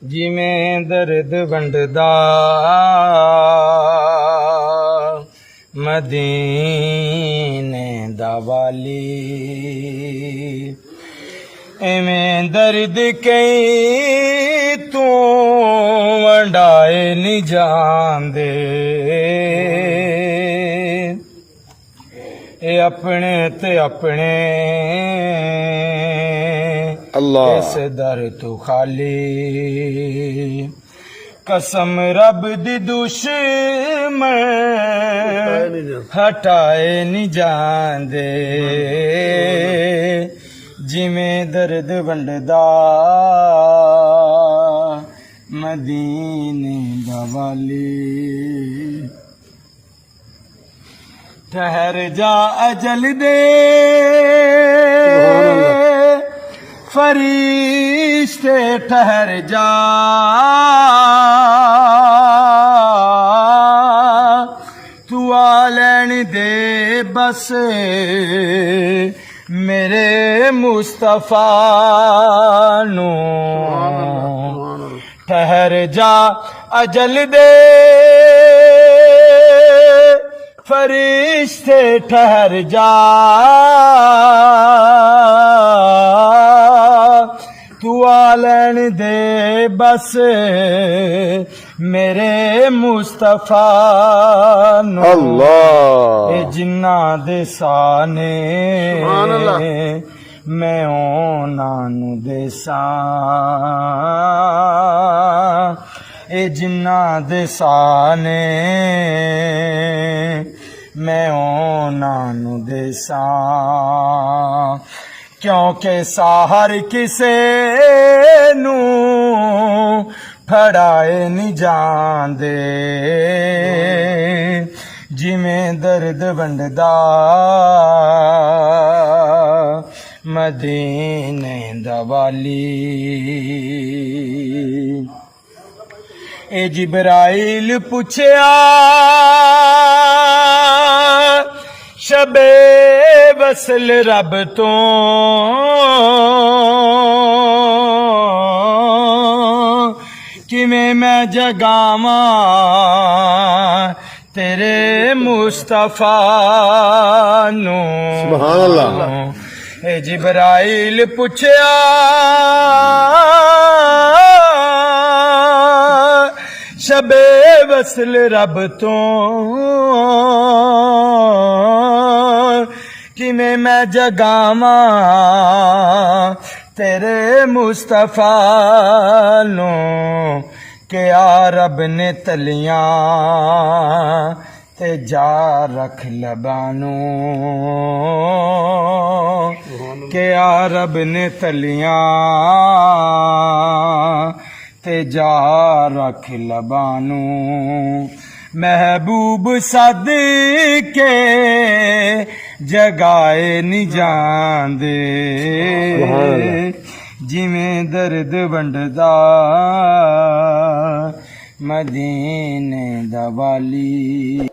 जिमें दर्द वंडदा मदीने दा वाली, एवें दर्द कई तू वंडाए नहीं जांदे, ए अपने ते अपने अल्लाह इस दर तू खाली, कसम रब दी दुश्मन हटाए नहीं जांदे, जिमें दर्द वंडदा मदीने दा वाली। ठहर जा अजल दे फरिश्ते ठहर जा, तू आ लैन दे बस मेरे मुस्तफा नू। ठहर जा अजल दे फरिश्ते ठहर जा, तू आ लैन दे बस मेरे मुस्तफा नू। अल्लाह ए जिन्ना दे साने मैं ओना नू देसा, ए जिन्ना दे साने मैं ओना नू देसा, क्योंकि साहर किसे नू फड़ाए नहीं जांदे, जिमें दर्द वंडदा मदीने दा वाली। ए जिब्राइल पुछया शबे वसल रब तो, किवें मैं जगावां तेरे मुस्तफा नू। सुभान अल्लाह। ए जिब्राइल पुछया शबे वसल रब तो, किवें मैं जगावां तेरे मुस्तफा नू, के आ रब ने तलियां ते जा रख लबानू, के आ रब ने तलियां ते जा रख लबानू। महबूब सद के जगाए नहीं जांदे, जिमें दर्द वंडदा मदीने दा वाली।